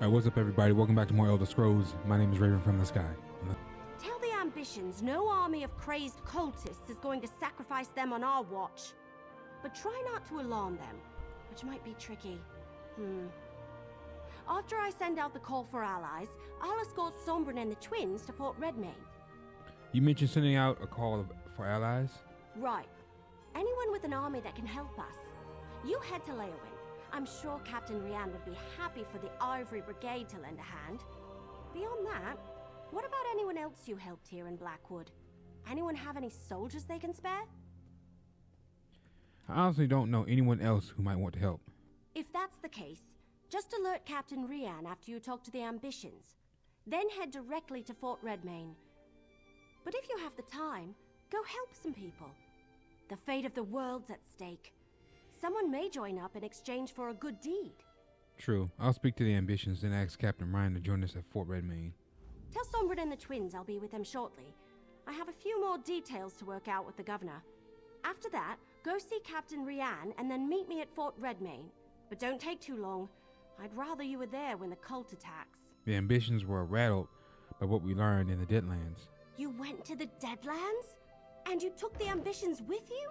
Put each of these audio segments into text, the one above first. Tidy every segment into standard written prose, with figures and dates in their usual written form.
Alright, what's up everybody? Welcome back to more Elder Scrolls. My name is Raven from the Sky. Tell the ambitions no army of crazed cultists is going to sacrifice them on our watch. But try not to alarm them, which might be tricky. After I send out the call for allies, I'll escort Sombrin and the twins to Fort Redmane. You mentioned sending out a call for allies? Right. Anyone with an army that can help us. You head to Leowin. I'm sure Captain Rian would be happy for the Ivory Brigade to lend a hand. Beyond that, what about anyone else you helped here in Blackwood? Anyone have any soldiers they can spare? I honestly don't know anyone else who might want to help. If that's the case, just alert Captain Rian after you talk to the ambitions. Then head directly to Fort Redmane. But if you have the time, go help some people. The fate of the world's at stake. Someone may join up in exchange for a good deed. True. I'll speak to the ambitions, then ask Captain Ryan to join us at Fort Redmane. Tell Sombrin and the twins I'll be with them shortly. I have a few more details to work out with the governor. After that, go see Captain Rian and then meet me at Fort Redmane. But don't take too long. I'd rather you were there when the cult attacks. The ambitions were rattled by what we learned in the Deadlands. You went to the Deadlands? And you took the ambitions with you?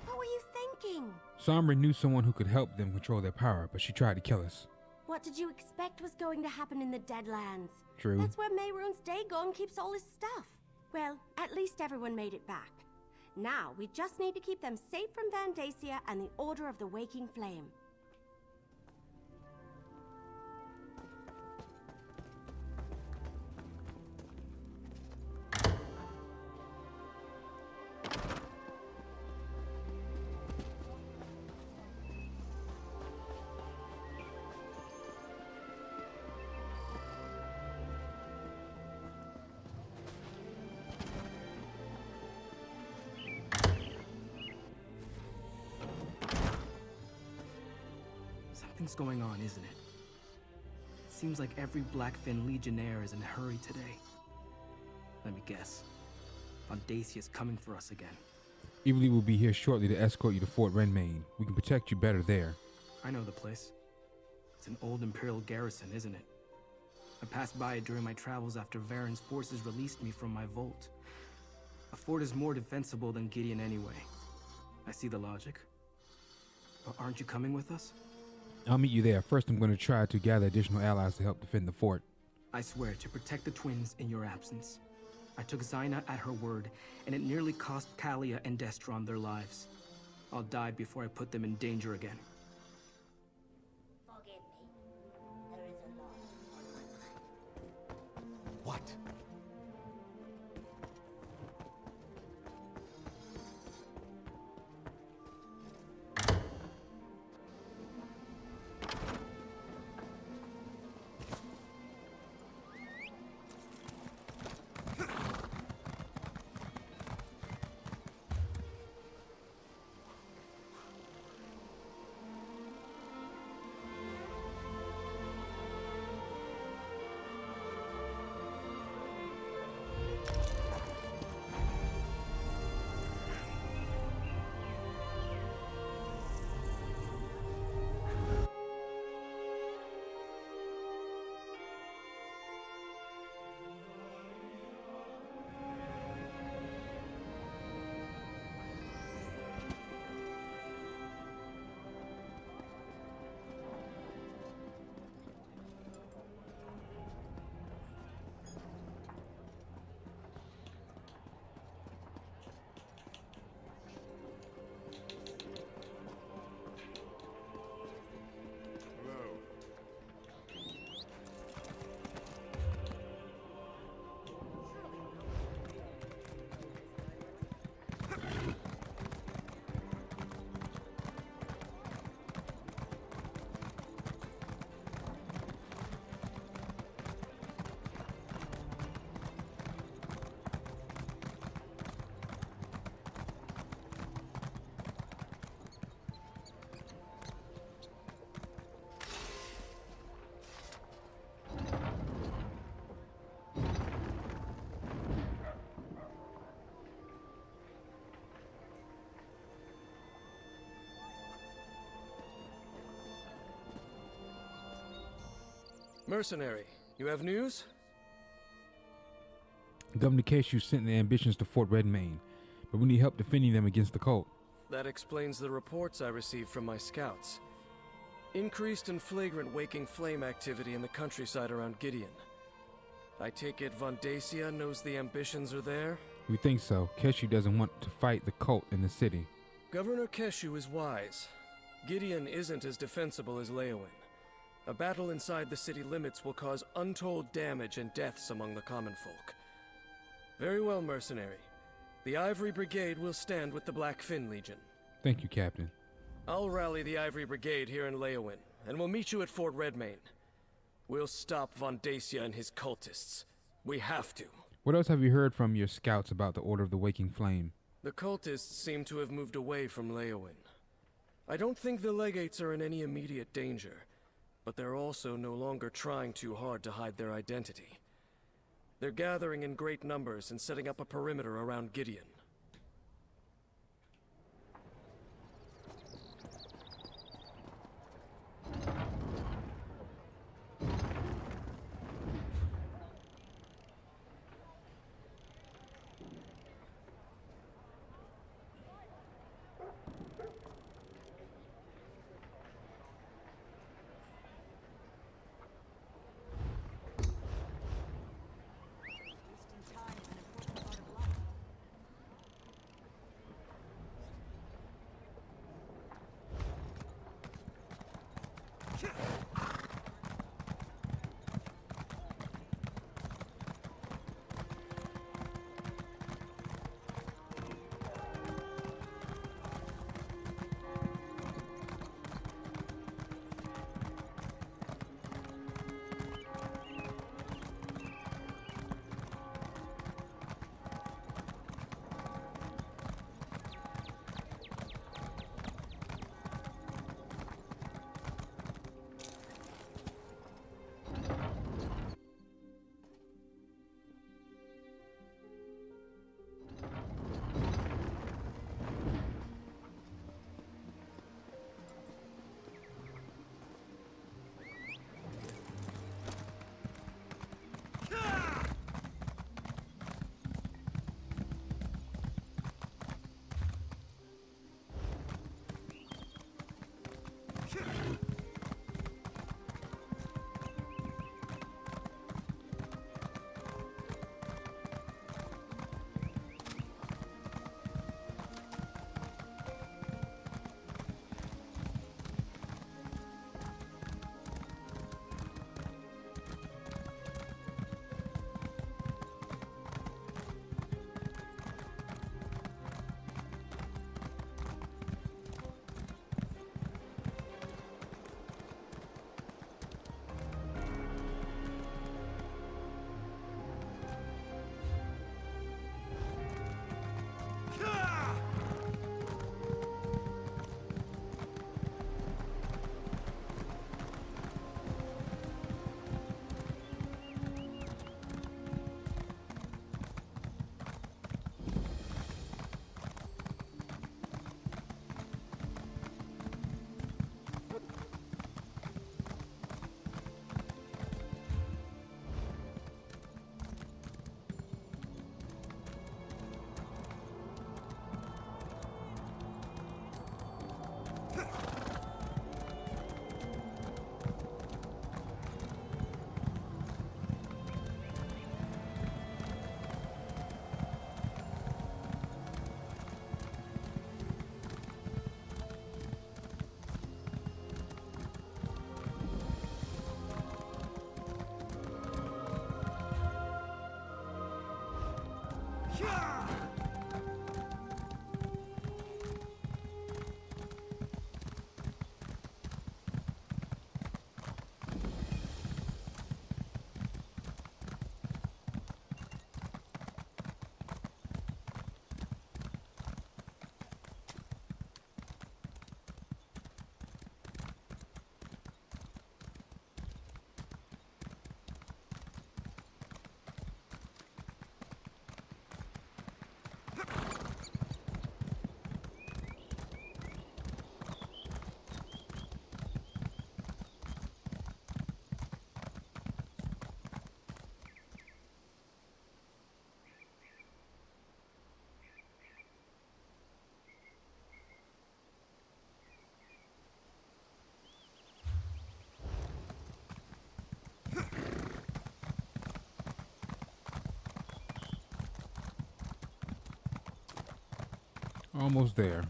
What were you thinking? Sombra knew someone who could help them control their power, but she tried to kill us. What did you expect was going to happen in the Deadlands? True. That's where Mehrunes Dagon keeps all his stuff. Well, at least everyone made it back. Now, we just need to keep them safe from Vandacia and the Order of the Waking Flame. Something's going on, isn't it? Seems like every Blackfin Legionnaire is in a hurry today. Let me guess. Vandacia's coming for us again. Evely will be here shortly to escort you to Fort Redmane. We can protect you better there. I know the place. It's an old Imperial garrison, isn't it? I passed by it during my travels after Varen's forces released me from my vault. A fort is more defensible than Gideon anyway. I see the logic. But aren't you coming with us? I'll meet you there. First, I'm going to try to gather additional allies to help defend the fort. I swear to protect the twins in your absence. I took Zaina at her word, and it nearly cost Kalia and Destron their lives. I'll die before I put them in danger again. Forgive me. There is a lot on my mind. What? Mercenary, you have news? Governor Keshu sent the ambitions to Fort Redmain, but we need help defending them against the cult. That explains the reports I received from my scouts. Increased and flagrant waking flame activity in the countryside around Gideon. I take it Von Dacia knows the ambitions are there? We think so. Keshu doesn't want to fight the cult in the city. Governor Keshu is wise. Gideon isn't as defensible as Leowin. A battle inside the city limits will cause untold damage and deaths among the common folk. Very well, mercenary. The Ivory Brigade will stand with the Blackfin Legion. Thank you, Captain. I'll rally the Ivory Brigade here in Leowin, and we'll meet you at Fort Redmain. We'll stop Von Dacia and his cultists. We have to. What else have you heard from your scouts about the Order of the Waking Flame? The cultists seem to have moved away from Leowin. I don't think the legates are in any immediate danger, but they're also no longer trying too hard to hide their identity. They're gathering in great numbers and setting up a perimeter around Gideon. Almost there.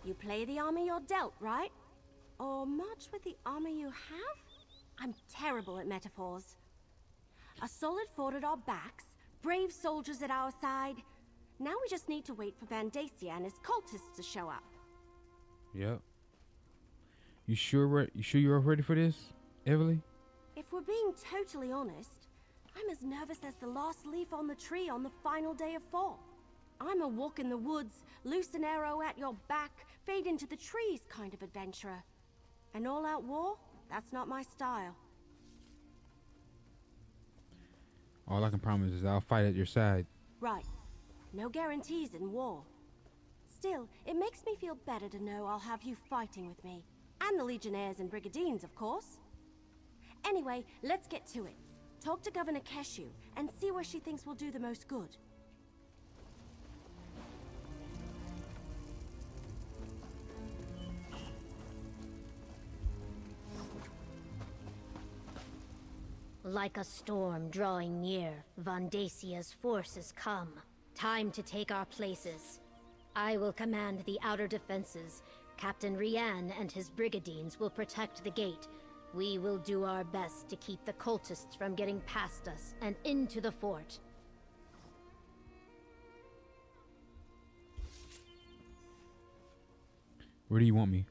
You play the armor you're dealt, right? Or march with the armor you have? I'm terrible at metaphors. A solid fort at our backs, brave soldiers at our side. Now we just need to wait for Vandacia and his cultists to show up. Yep. You sure you're ready for this, Everly? If we're being totally honest, I'm as nervous as the last leaf on the tree on the final day of fall. I'm a walk in the woods, loose an arrow at your back, fade into the trees kind of adventurer. An all-out war? That's not my style. All I can promise is I'll fight at your side. Right. No guarantees in war. Still, it makes me feel better to know I'll have you fighting with me. And the Legionnaires and Brigandines, of course. Anyway, let's get to it. Talk to Governor Keshu and see where she thinks will do the most good. Like a storm drawing near, Vandacia's forces come. Time to take our places. I will command the outer defenses. Captain Rian and his Brigadines will protect the gate. We will do our best to keep the cultists from getting past us and into the fort. Where do you want me?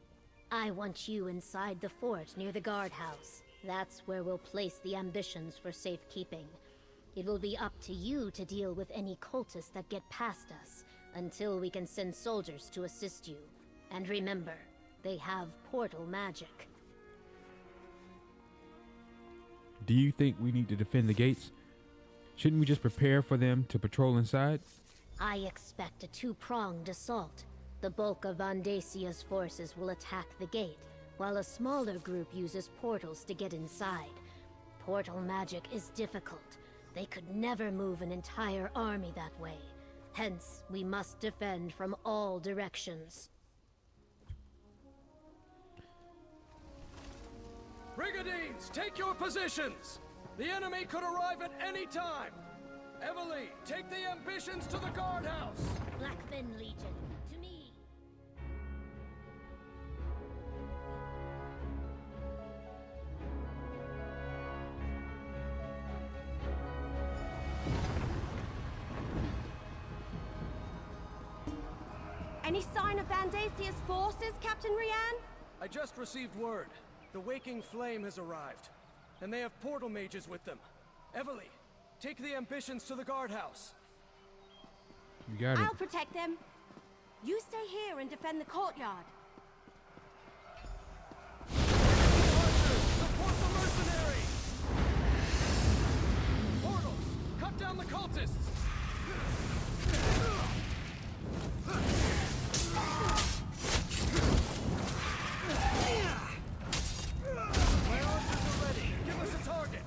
I want you inside the fort near the guardhouse. That's where we'll place the ambitions for safekeeping. It will be up to you to deal with any cultists that get past us, until we can send soldiers to assist you. And remember, they have portal magic. Do you think we need to defend the gates? Shouldn't we just prepare for them to patrol inside? I expect a two-pronged assault. The bulk of Vandacia's forces will attack the gate, while a smaller group uses portals to get inside. Portal magic is difficult. They could never move an entire army that way. Hence, we must defend from all directions. Brigadines, take your positions! The enemy could arrive at any time! Evely, take the ambitions to the guardhouse! Blackfin Legion, to me! Any sign of Vandacia's forces, Captain Rian? I just received word. The Waking Flame has arrived, and they have portal mages with them. Evely, take the ambitions to the guardhouse. You got it. I'll protect them. You stay here and defend the courtyard. Archers, support the mercenaries! Portals, cut down the cultists! My archers are ready. Give us a target.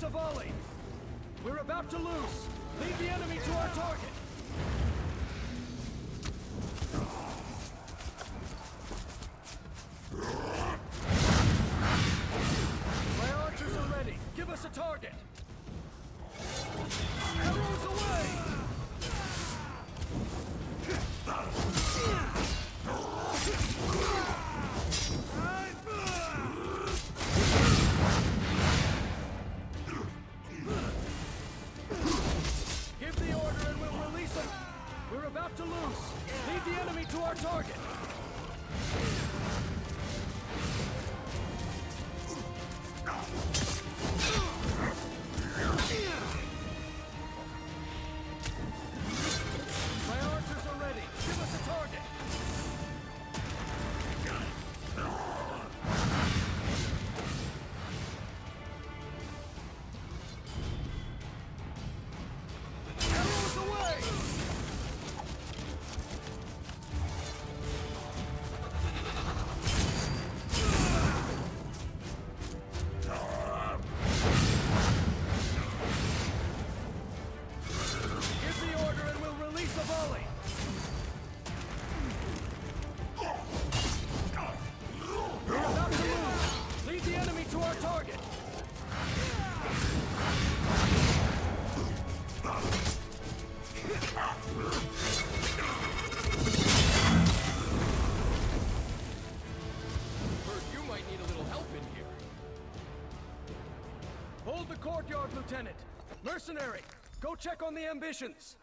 a volley! We're about to lose! Lead the enemy to our target! My archers are ready! Give us a target! Arrows away! Give the order and we'll release them! We're about to lose! Lead the enemy to our target! My archers are ready! Give us a target! Arrows away! Give the order and we'll release a volley! We're about to lose! Lead the enemy to our target! Heard you might need a little help in here. Hold the courtyard, Lieutenant! Mercenary, go check on the ambitions!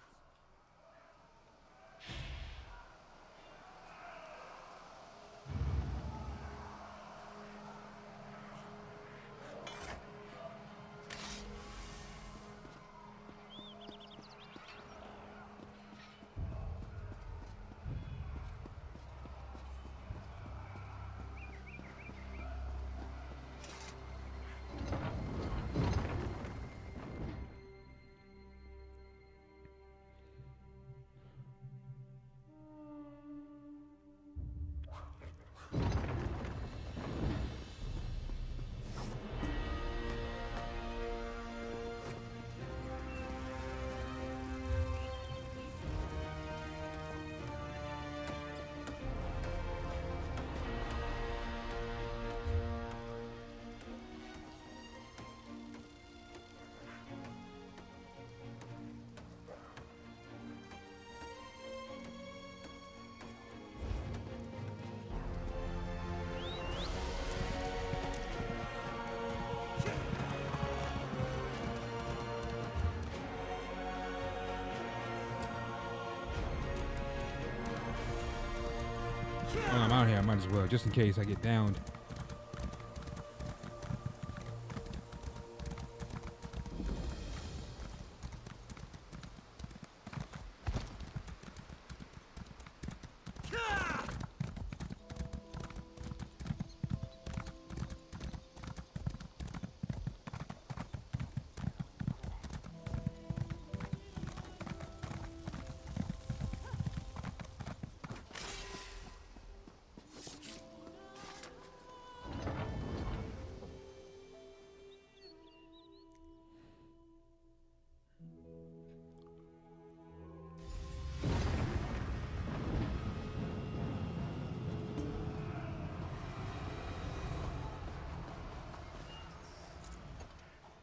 While I'm out here, I might as well, just in case I get downed.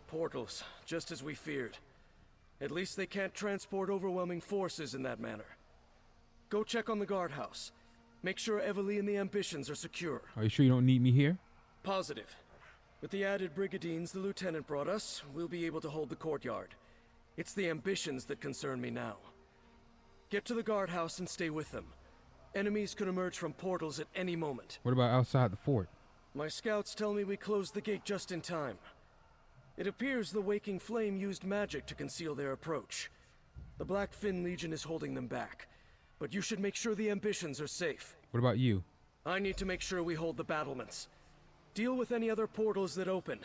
Portals, just as we feared. At least they can't transport overwhelming forces in that manner. Go check on the guardhouse. Make sure Evely and the ambitions are secure. Are you sure you don't need me here? Positive. With the added brigadines the lieutenant brought us, we'll be able to hold the courtyard. It's the ambitions that concern me now. Get to the guardhouse and stay with them. Enemies could emerge from portals at any moment. What about outside the fort? My scouts tell me we closed the gate just in time. It appears the Waking Flame used magic to conceal their approach. The Blackfin Legion is holding them back, but you should make sure the ambitions are safe. What about you? I need to make sure we hold the battlements. Deal with any other portals that open,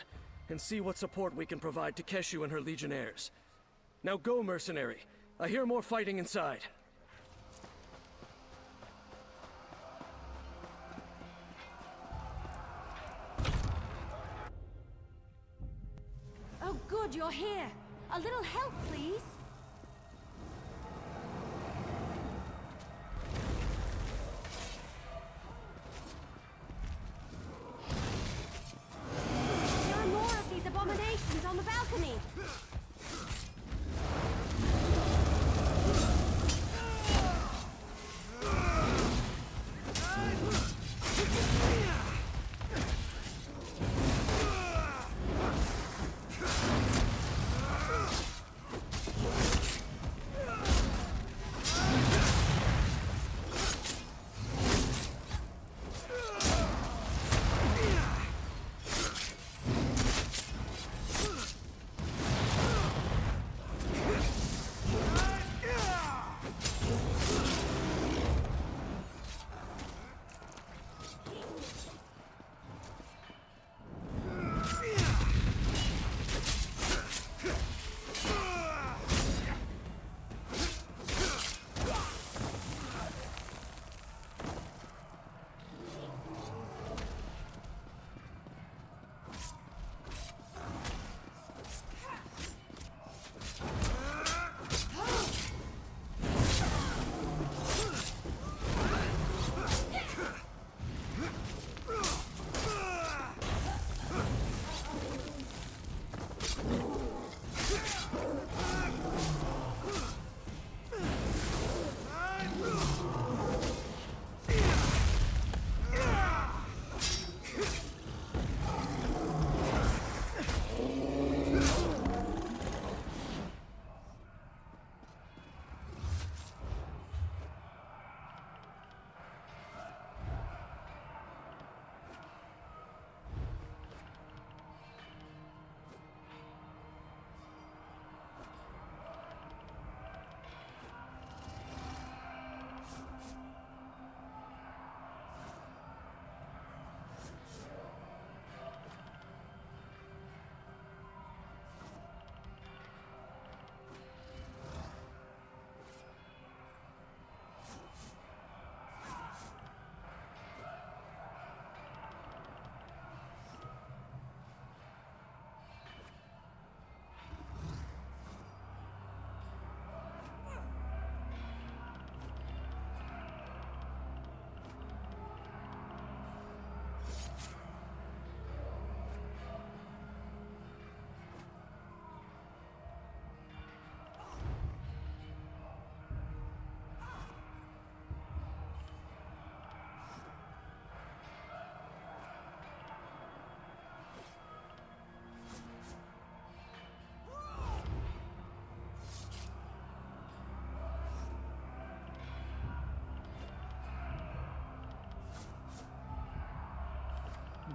and see what support we can provide to Keshu and her legionnaires. Now go, mercenary. I hear more fighting inside. Oh, good good you're here. A little help, please. There are more of these abominations on the balcony.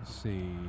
Let's see.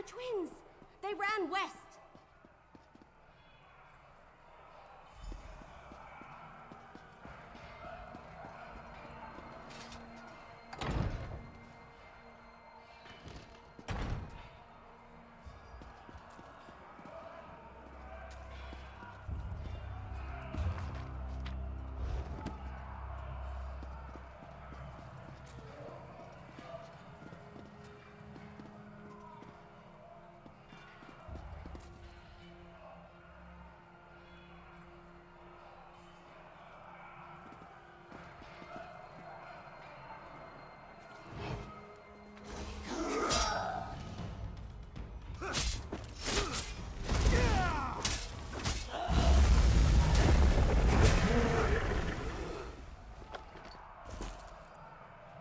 twins. They ran west.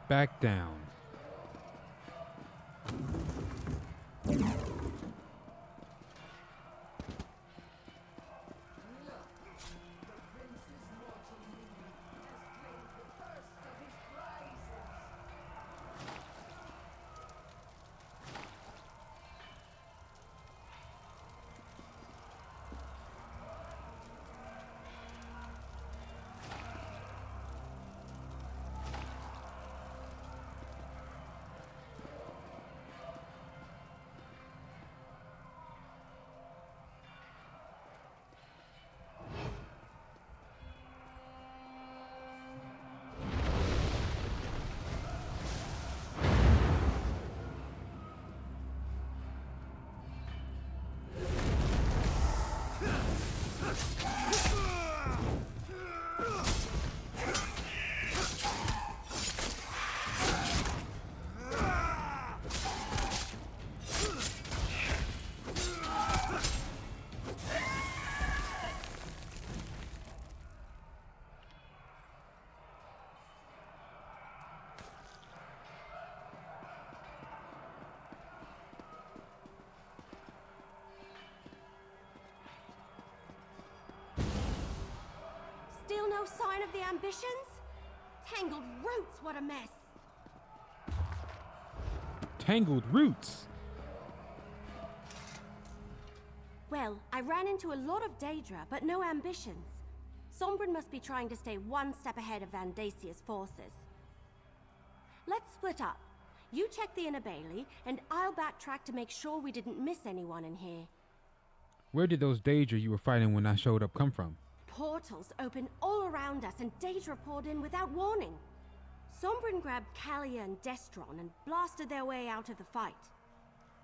back down. Still no sign of the ambitions? Tangled roots, what a mess. Tangled roots. Well, I ran into a lot of Daedra, but no ambitions. Sombrin must be trying to stay one step ahead of Vandasia's forces. Let's split up. You check the inner bailey, and I'll backtrack to make sure we didn't miss anyone in here. Where did those Daedra you were fighting when I showed up come from? Portals open all around us, and Daedra poured in without warning. Sombrin grabbed Kalia and Destron and blasted their way out of the fight.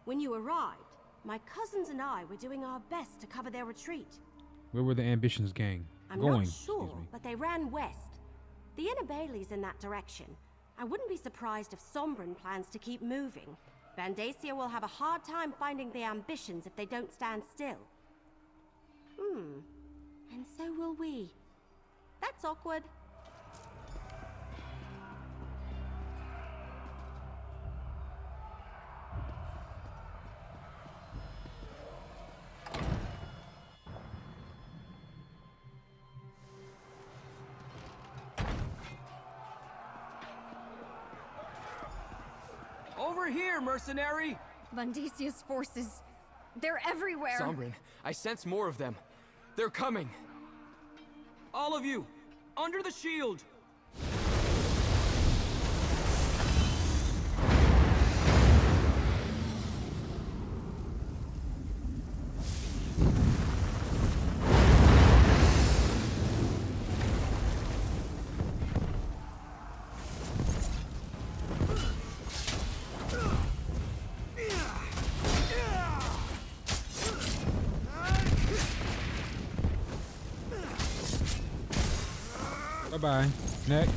When you arrived, my cousins and I were doing our best to cover their retreat. Where were the Ambitions gang I'm going? not sure, but they ran west. The inner bailey's in that direction. I wouldn't be surprised if Sombrin plans to keep moving. Vandacia will have a hard time finding the ambitions if they don't stand still. And so will we. That's awkward. Over here, mercenary! Vandasia's forces. They're everywhere. Sombrin, I sense more of them. They're coming. All of you, under the shield! Bye-bye. Next.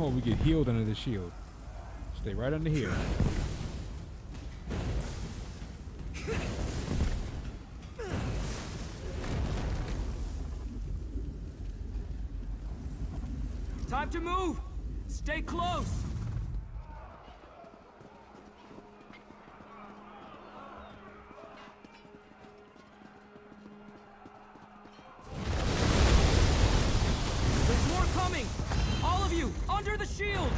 Oh, we get healed under the shield. Stay right under here. Time to move! Stay close! There's more coming! All of you, under the shield!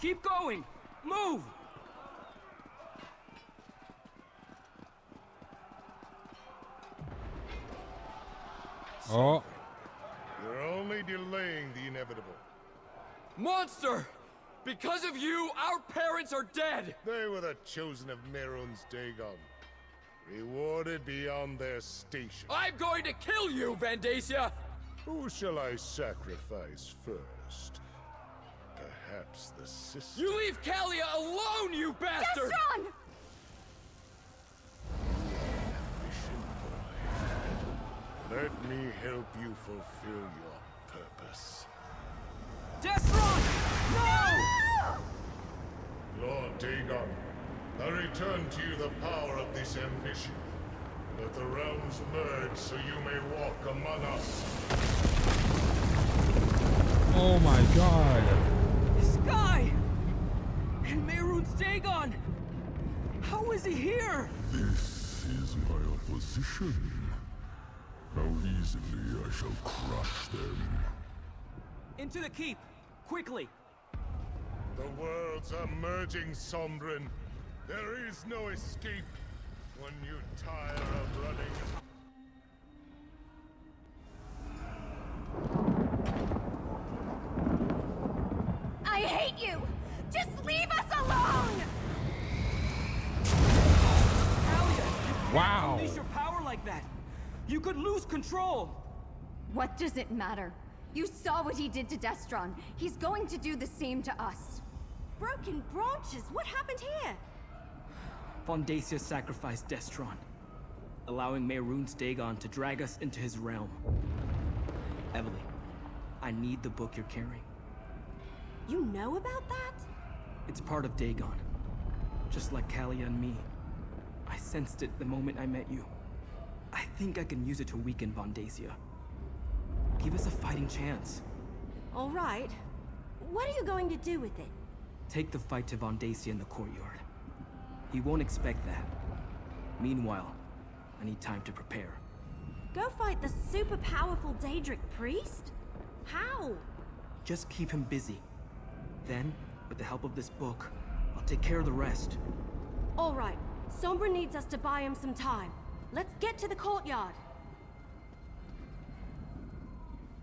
Keep going! Move! Oh, You're only delaying the inevitable. Monster! Because of you, our parents are dead! They were the chosen of Mehrunes Dagon, rewarded beyond their station. I'm going to kill you, Vandacia! Who shall I sacrifice first? Perhaps the sister? You leave Kalia alone, you bastard! Destron! Ambition, boy. Let me help you fulfill your purpose. Destron! No! Lord Dagon, I return to you the power of this ambition. Let the realms merge so you may walk among us. oh my God. Sky! And Mehrunes Dagon! How is he here? This is my opposition. How easily I shall crush them. Into the keep! Quickly! The worlds are merging, Sombrin. There is no escape when you tire of running. I hate you! Just leave us alone! Wow. Unleash your power like that! You could lose control! What does it matter? You saw what he did to Destron. He's going to do the same to us. Broken branches, what happened here? Vandacia sacrificed Destron, allowing Mehrunes Dagon to drag us into his realm. Emily, I need the book you're carrying. You know about that? It's part of Dagon, just like Kalia and me. I sensed it the moment I met you. I think I can use it to weaken Vandacia. Give us a fighting chance. All right. What are you going to do with it? Take the fight to Vandacia in the courtyard. He won't expect that. Meanwhile, I need time to prepare. Go fight the super powerful Daedric priest? How? Just keep him busy. Then, with the help of this book, I'll take care of the rest. All right. Sombra needs us to buy him some time. Let's get to the courtyard.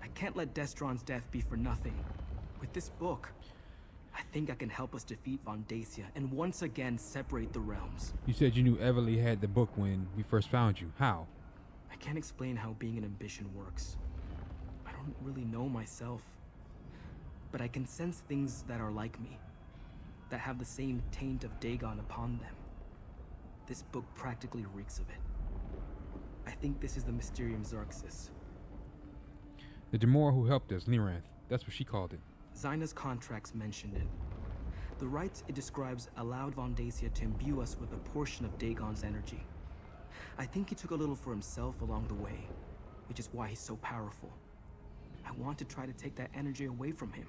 I can't let Destron's death be for nothing. With this book, I think I can help us defeat Vandacia and once again separate the realms. You said you knew Everly had the book when we first found you. How? I can't explain how being an ambition works. I don't really know myself. But I can sense things that are like me, that have the same taint of Dagon upon them. This book practically reeks of it. I think this is the Mysterium Xerxes. The Demora who helped us, Liranth. That's what she called it. Zyna's contracts mentioned it. The rites it describes allowed Vandacia to imbue us with a portion of Dagon's energy. I think he took a little for himself along the way, which is why he's so powerful. I want to try to take that energy away from him.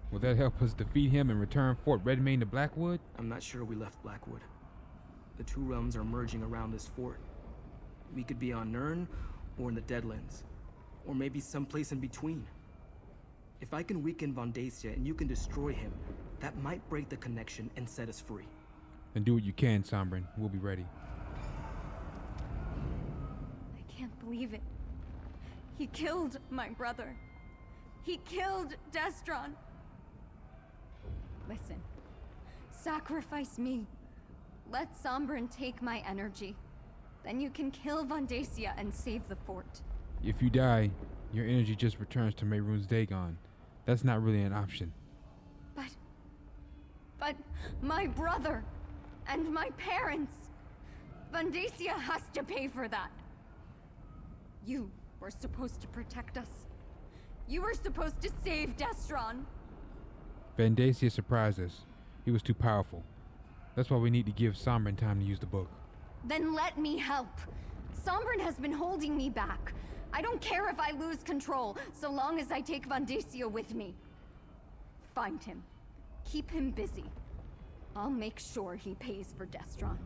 Will that help us defeat him and return Fort Redmane to Blackwood? I'm not sure we left Blackwood. The two realms are merging around this fort. We could be on Nirn, or in the Deadlands, or maybe someplace in between. If I can weaken Vandacia and you can destroy him, that might break the connection and set us free. Then do what you can, Sombrin. We'll be ready. I can't believe it. He killed my brother. He killed Destron. Listen, sacrifice me. Let Sombrin take my energy. Then you can kill Vandacia and save the fort. If you die, your energy just returns to Mehrunes Dagon. That's not really an option. But my brother and my parents. Vandacia has to pay for that. You were supposed to protect us. You were supposed to save Destron. Vandacia surprised us. He was too powerful. That's why we need to give Sombrin time to use the book. Then let me help. Sombrin has been holding me back. I don't care if I lose control, so long as I take Vandacia with me. Find him. Keep him busy. I'll make sure he pays for Destron.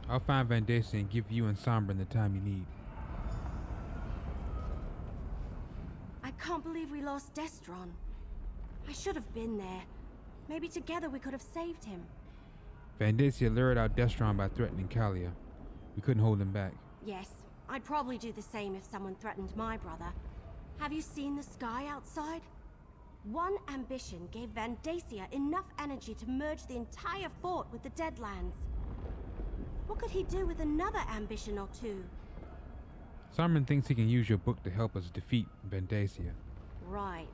I'll find Vandacia and give you and Sombrin the time you need. I can't believe we lost Destron. I should have been there. Maybe together we could have saved him. Vandacia lured out Destron by threatening Kalia. We couldn't hold him back. Yes, I'd probably do the same if someone threatened my brother. Have you seen the sky outside? One ambition gave Vandacia enough energy to merge the entire fort with the Deadlands. What could he do with another ambition or two? Simon thinks he can use your book to help us defeat Vandacia. Right.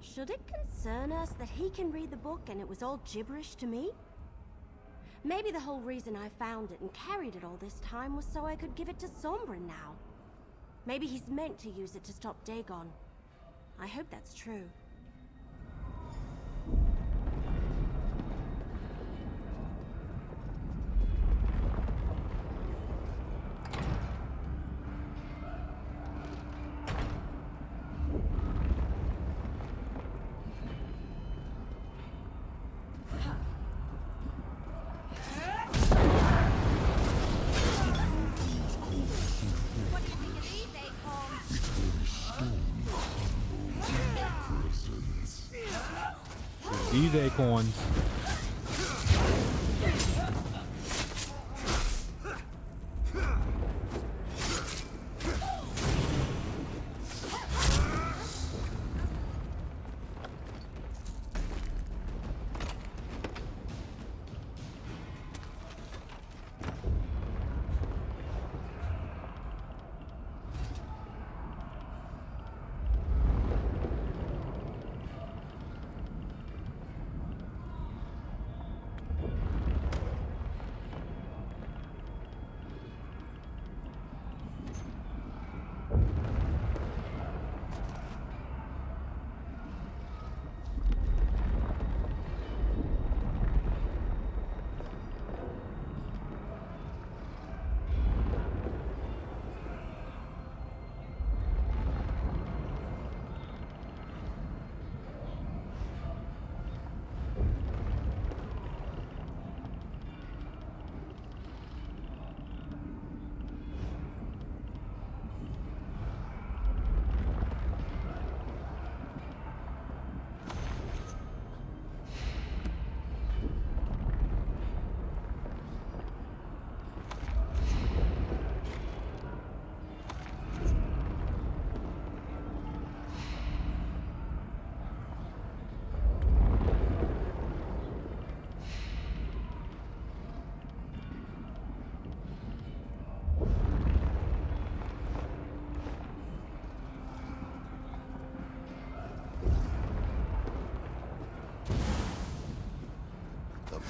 Should it concern us that he can read the book and it was all gibberish to me? Maybe the whole reason I found it and carried it all this time was so I could give it to Sombrin now. Maybe he's meant to use it to stop Dagon. I hope that's true. These acorns.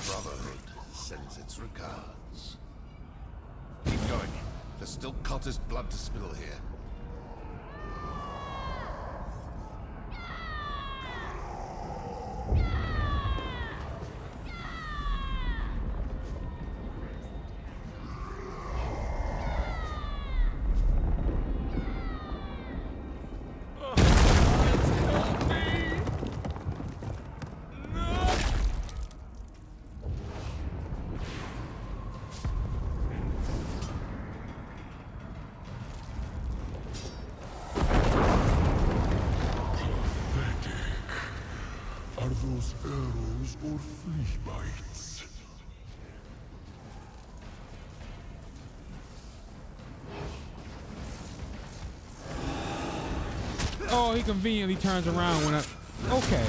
Brotherhood sends its regards. Keep going. There's still cultist blood to spill here. Those arrows or flea bites? Oh, he conveniently turns around when I... Okay.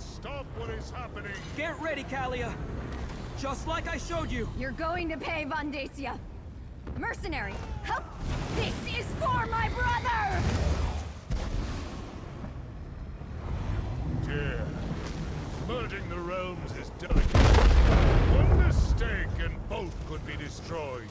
stop what is happening! Get ready, Kalia! Just like I showed you! You're going to pay, Vandacia! Mercenary, help! This is for my brother! Dear, merging the realms is delicate. One mistake and both could be destroyed.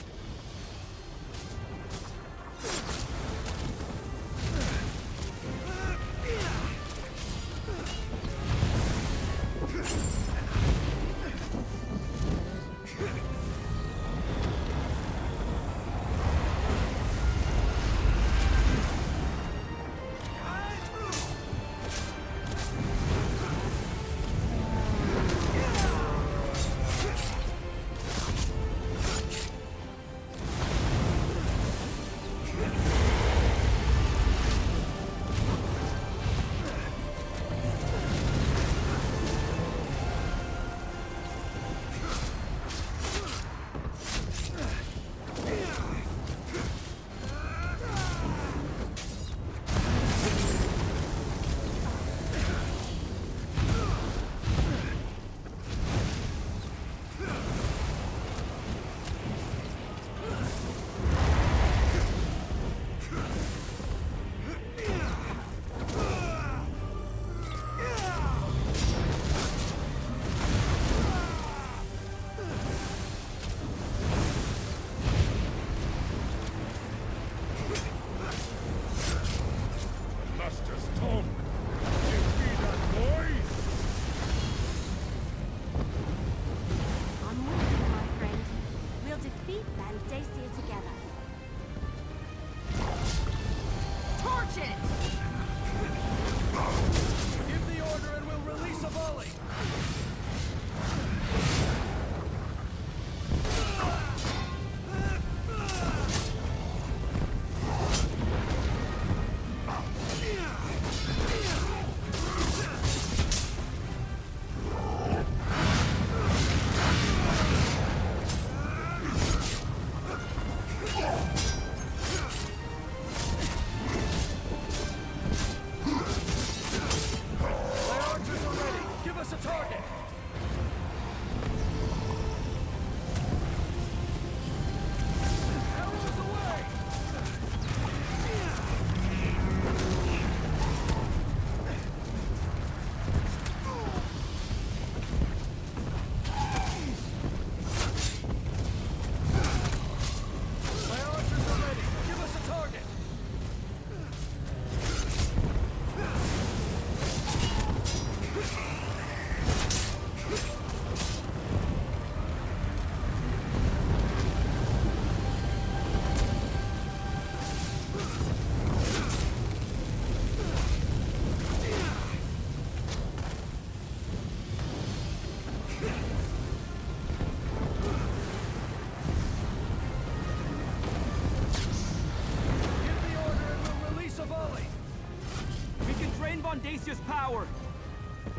Vandacia's power!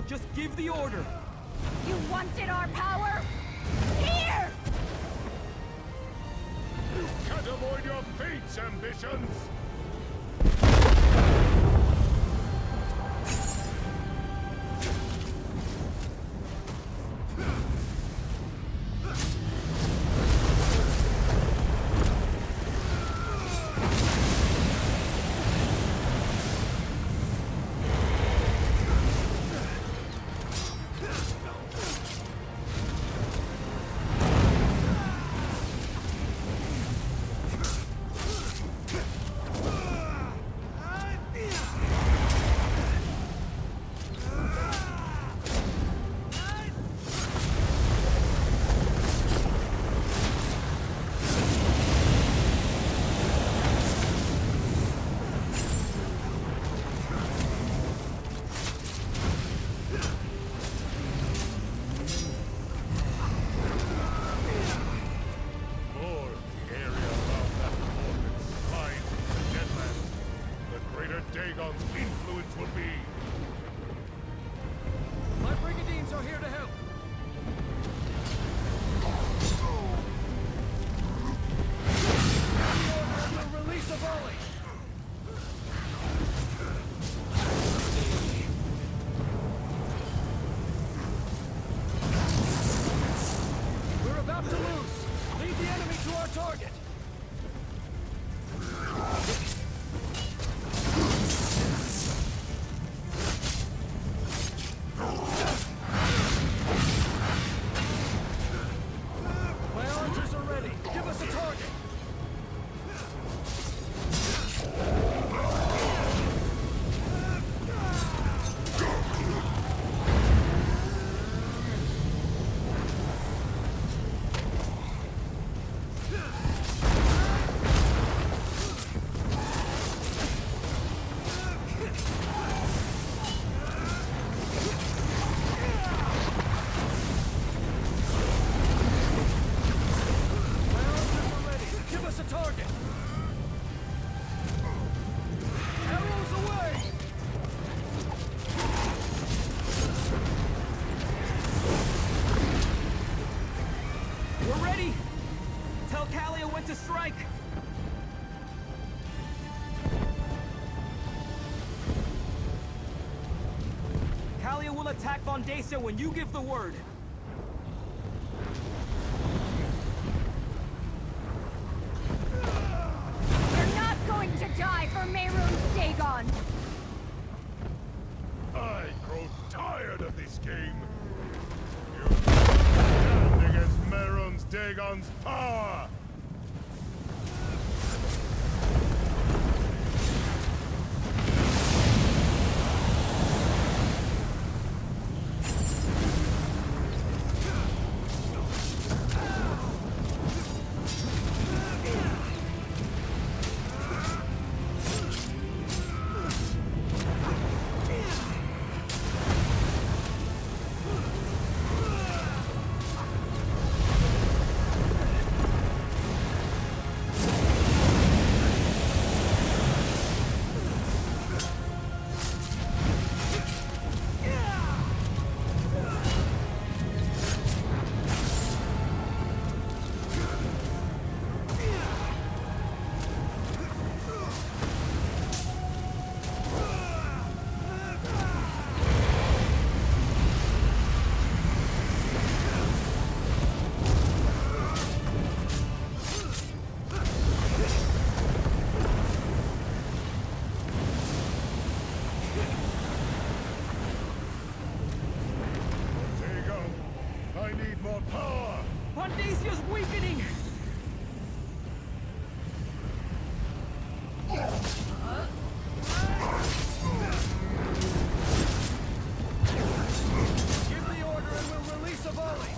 Just give the order! You wanted our power? Here! You can't avoid your fate's ambitions! target! My archers are ready. Give us a target! To strike! Kalia will attack Vondacia when you give the word. You're not going to die for Mehrunes Dagon! I grow tired of this game. You stand against Mehrunes Dagon's power! Vondacia's weakening! Give the order and we'll release a volley!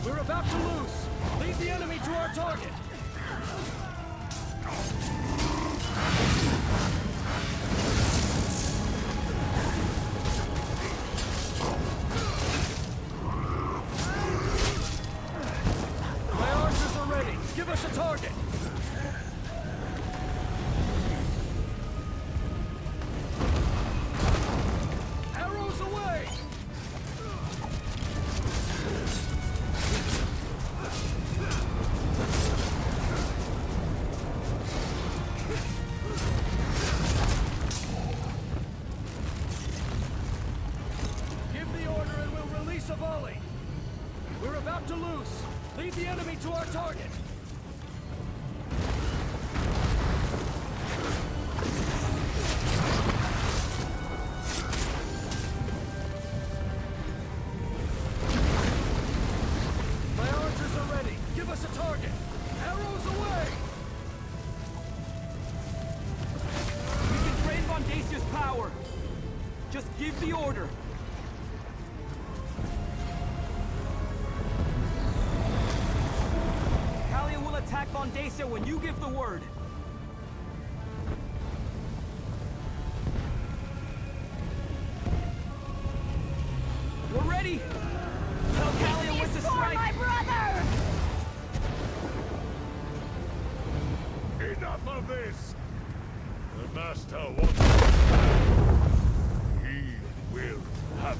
We're about to lose! Lead the enemy to our target! Give us a target! Arrows away! Give the order and we'll release a volley! We're about to lose! Lead the enemy to our target! Give us a target! Arrows away! We can drain Vondacia's power! Just give the order! Kalia will attack Vondacia when you give the word! We're ready! Tell Kalia when to strike! My brother! Enough of this! The Master wants it. He will have it.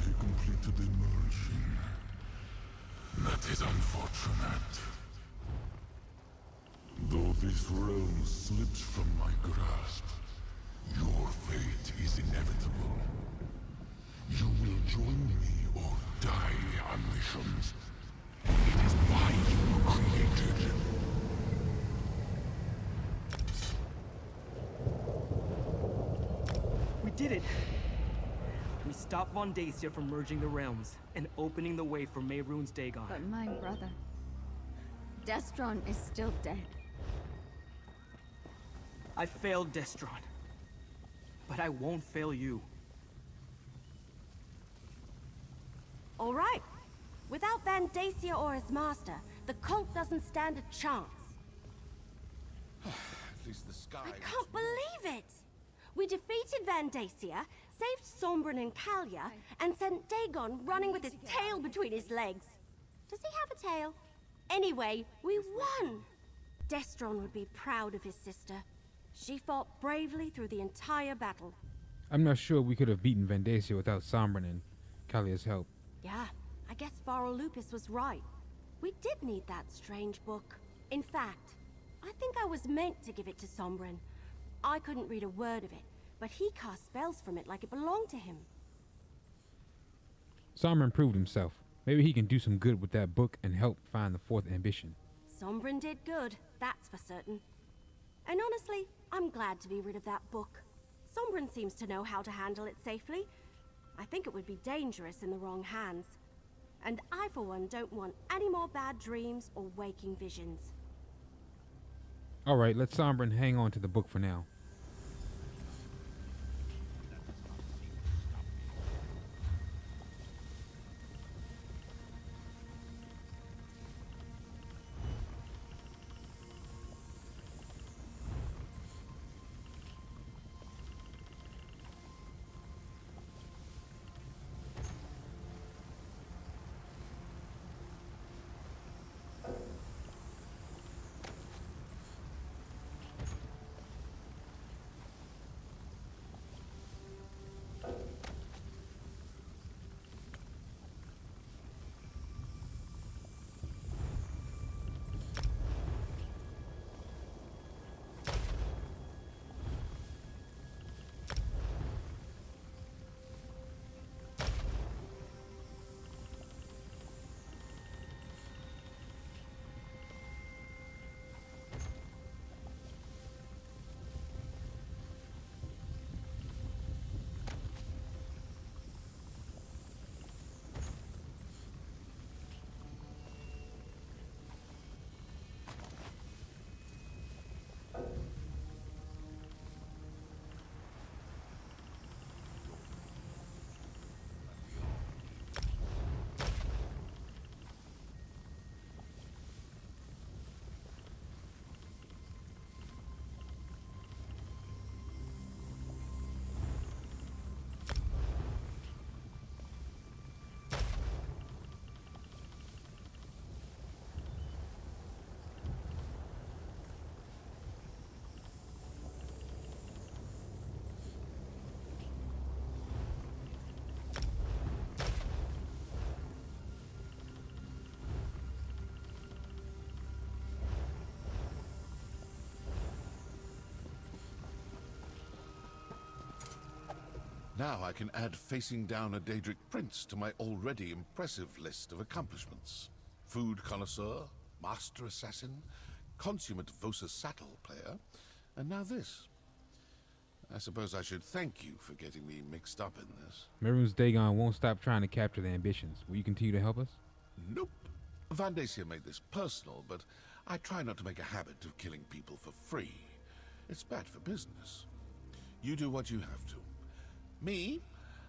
he completed immersion. That is unfortunate. Though this realm slips from my grasp, your fate is inevitable. You will join me or die on missions. It is why you were created. We did it! We stopped Vondacia from merging the realms and opening the way for Mehrunes Dagon. But my brother... Destron is still dead. I failed Destron. But I won't fail you. All right. Without Vandacia or his master, the cult doesn't stand a chance. At least the sky... I can't believe it! We defeated Vandacia, saved Sombren and Kalia, and sent Dagon running with his tail between his legs. Does he have a tail? Anyway, we won! Destron would be proud of his sister. She fought bravely through the entire battle. I'm not sure we could have beaten Vandacia without Sombren and Kalia's help. Yeah, I guess Varl Lupus was right. We did need that strange book. In fact, I think I was meant to give it to Sombren. I couldn't read a word of it, but he cast spells from it like it belonged to him. Sombren proved himself. Maybe he can do some good with that book and help find the fourth ambition. Sombren did good, that's for certain. And honestly, I'm glad to be rid of that book. Sombren seems to know how to handle it safely. I think it would be dangerous in the wrong hands. And I, for one, don't want any more bad dreams or waking visions. Alright, let Sombren hang on to the book for now. Now I can add facing down a Daedric prince to my already impressive list of accomplishments. Food connoisseur, master assassin, consummate Vosa saddle player, and now this. I suppose I should thank you for getting me mixed up in this. Mehrunes Dagon won't stop trying to capture the ambitions. Will you continue to help us? Nope. Vandacia made this personal, but I try not to make a habit of killing people for free. It's bad for business. You do what you have to. Me,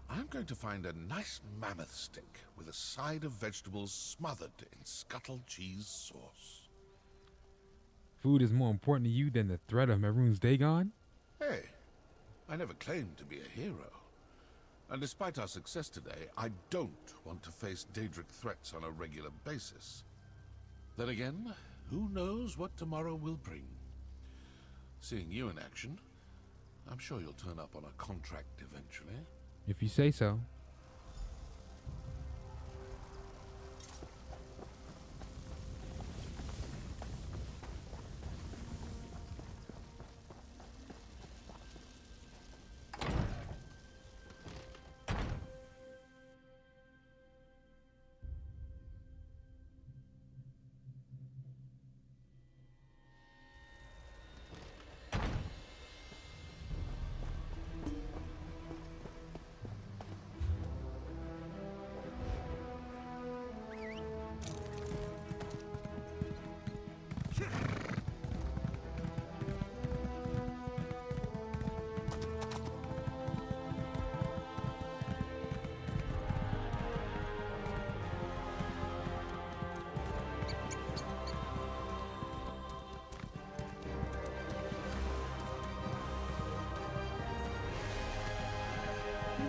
I'm going to find a nice mammoth stick with a side of vegetables smothered in scuttled cheese sauce. Food is more important to you than the threat of Mehrunes Dagon? Hey, I never claimed to be a hero. And despite our success today, I don't want to face Daedric threats on a regular basis. Then again, who knows what tomorrow will bring? Seeing you in action, I'm sure you'll turn up on a contract eventually. If you say so.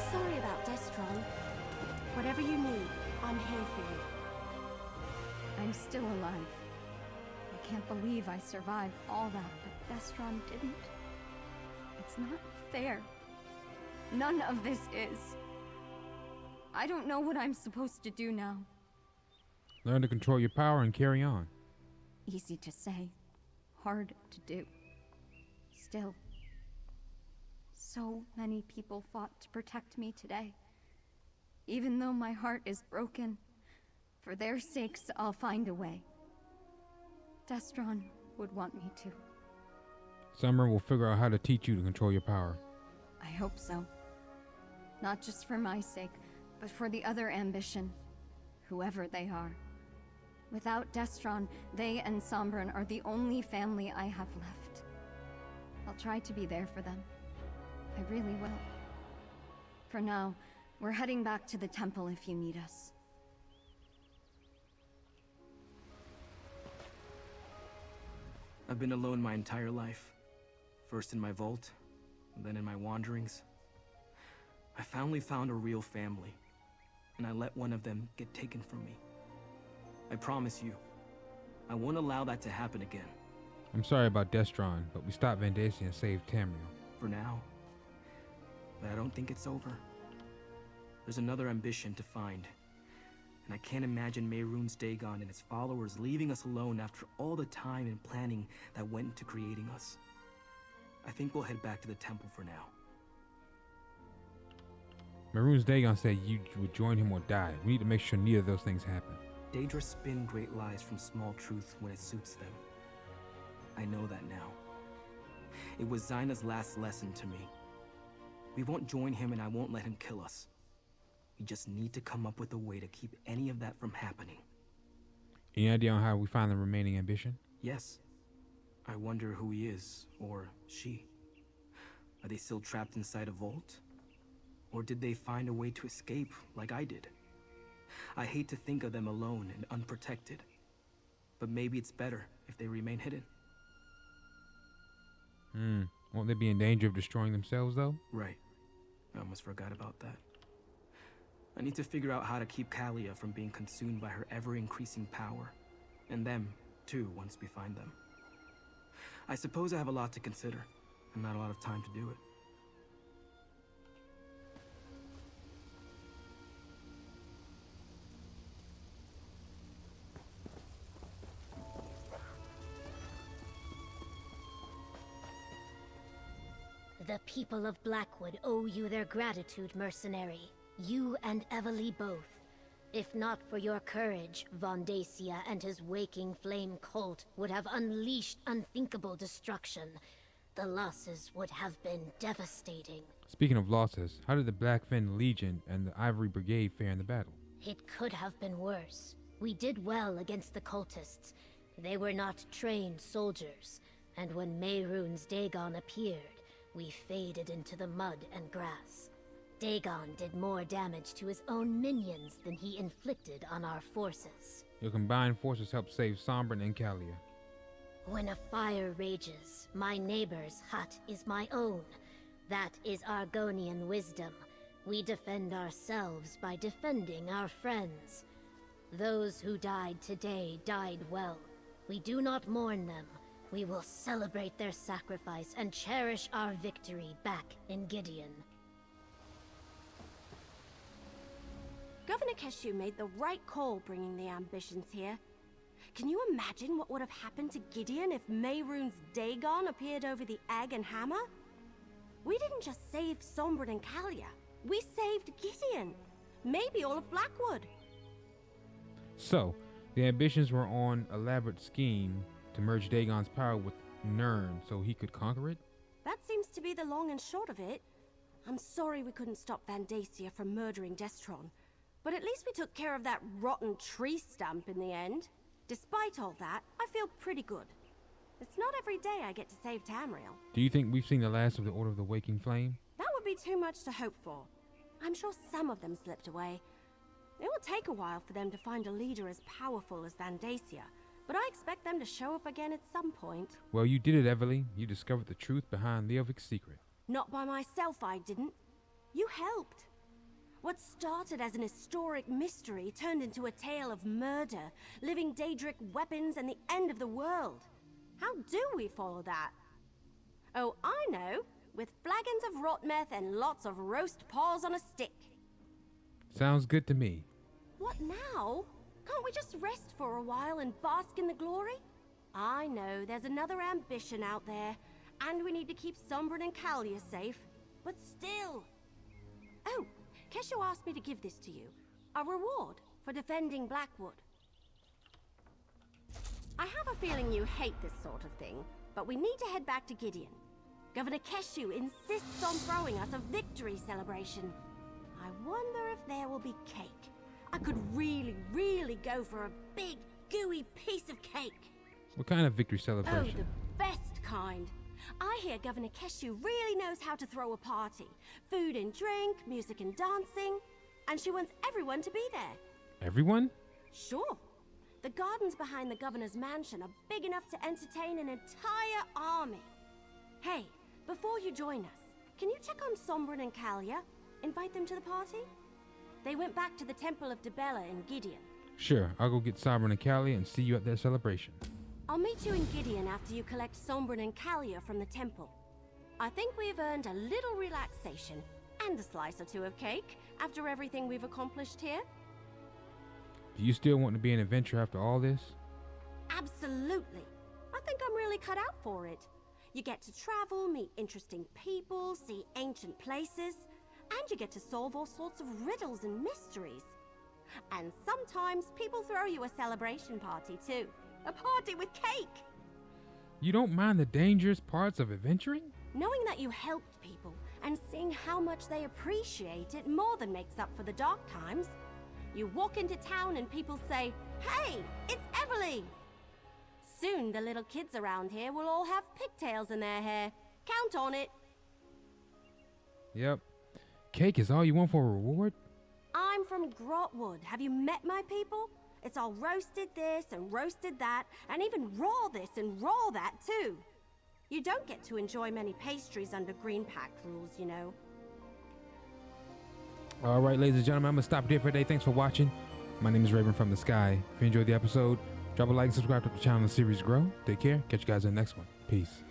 I'm sorry about Destron. Whatever you need, I'm here for you. I'm still alive. I can't believe I survived all that, but Destron didn't. It's not fair. None of this is. I don't know what I'm supposed to do now. Learn to control your power and carry on. Easy to say, hard to do. Still, so many people fought to protect me today. Even though my heart is broken, for their sakes, I'll find a way. Destron would want me to. Summer will figure out how to teach you to control your power. I hope so. Not just for my sake, but for the other ambition, whoever they are. Without Destron, they and Sombren are the only family I have left. I'll try to be there for them. I really will. For now, we're heading back to the temple if you need us. I've been alone my entire life. First in my vault, then in my wanderings. I finally found a real family, and I let one of them get taken from me. I promise you, I won't allow that to happen again. I'm sorry about Destron, but we stopped Vandacia and saved Tamriel. For now. But I don't think it's over. There's another ambition to find. And I can't imagine Mehrunes Dagon and his followers leaving us alone after all the time and planning that went into creating us. I think we'll head back to the temple for now. Mehrunes Dagon said you would join him or die. We need to make sure neither of those things happen. Daedra spin great lies from small truth when it suits them. I know that now. It was Zaina's last lesson to me. We won't join him and I won't let him kill us. We just need to come up with a way to keep any of that from happening. Any idea on how we find the remaining ambition? Yes. I wonder who he is, or she. Are they still trapped inside a vault? Or did they find a way to escape, like I did? I hate to think of them alone and unprotected. But maybe it's better if they remain hidden. Won't they be in danger of destroying themselves, though? Right. I almost forgot about that. I need to figure out how to keep Kalia from being consumed by her ever-increasing power. And them, too, once we find them. I suppose I have a lot to consider, and not a lot of time to do it. The people of Blackwood owe you their gratitude, mercenary. You and Evely both. If not for your courage, Vandacia and his waking flame cult would have unleashed unthinkable destruction. The losses would have been devastating. Speaking of losses, how did the Blackfin Legion and the Ivory Brigade fare in the battle? It could have been worse. We did well against the cultists. They were not trained soldiers, and when Mehrunes Dagon appeared, we faded into the mud and grass. Dagon did more damage to his own minions than he inflicted on our forces. Your combined forces helped save Sombren and Kalia. When a fire rages, my neighbor's hut is my own. That is Argonian wisdom. We defend ourselves by defending our friends. Those who died today died well. We do not mourn them. We will celebrate their sacrifice and cherish our victory back in Gideon. Governor Keshu made the right call bringing the ambitions here. Can you imagine what would have happened to Gideon if Mehrunes Dagon appeared over the egg and hammer? We didn't just save Sombren and Kalia. We saved Gideon. Maybe all of Blackwood. So, the ambitions were on an elaborate scheme to merge Dagon's power with Nirn so he could conquer it? That seems to be the long and short of it. I'm sorry we couldn't stop Vandacia from murdering Destron, but at least we took care of that rotten tree stump in the end. Despite all that, I feel pretty good. It's not every day I get to save Tamriel. Do you think we've seen the last of the Order of the Waking Flame? That would be too much to hope for. I'm sure some of them slipped away. It will take a while for them to find a leader as powerful as Vandacia, but I expect them to show up again at some point. Well, you did it, Evely. You discovered the truth behind Leovic's secret. Not by myself, I didn't. You helped. What started as an historic mystery turned into a tale of murder, living Daedric weapons, and the end of the world. How do we follow that? Oh, I know. With flagons of rot meth and lots of roast paws on a stick. Sounds good to me. What now? Can't we just rest for a while and bask in the glory? I know there's another ambition out there, and we need to keep Sombrin and Kalia safe, but still. Oh, Kesho asked me to give this to you. A reward for defending Blackwood. I have a feeling you hate this sort of thing, but we need to head back to Gideon. Governor Keshu insists on throwing us a victory celebration. I wonder if there will be cake. I could really go for a big, gooey piece of cake. What kind of victory Oh, celebration? the best kind. I hear Governor Keshu really knows how to throw a party. Food and drink, music and dancing. And she wants everyone to be there. Everyone? Sure. The gardens behind the governor's mansion are big enough to entertain an entire army. Hey, before you join us, can you check on Sombrin and Kalia? Invite them to the party? They went back to the Temple of Dibella in Gideon. Sure, I'll go get Sovereign and Callie and see you at their celebration. I'll meet you in Gideon after you collect Sombrin and Kalia from the temple. I think we've earned a little relaxation and a slice or two of cake after everything we've accomplished here. Do you still want to be an adventurer after all this? Absolutely. I think I'm really cut out for it. You get to travel, meet interesting people, see ancient places, and you get to solve all sorts of riddles and mysteries. And sometimes people throw you a celebration party too. A party with cake! You don't mind the dangerous parts of adventuring? Knowing that you helped people and seeing how much they appreciate it more than makes up for the dark times. You walk into town and people say, "Hey, it's Everly!" Soon the little kids around here will all have pigtails in their hair. Count on it. Yep. Cake is all you want for a reward? I'm from Grotwood. Have you met my people? It's all roasted this and roasted that, and even raw this and raw that too. You don't get to enjoy many pastries under Green Pact rules, you know. All right, ladies and gentlemen, I'm going to stop it here for today. Thanks for watching. My name is Raven from the Sky. If you enjoyed the episode, drop a like and subscribe to the channel and the series grow. Take care. Catch you guys in the next one. Peace.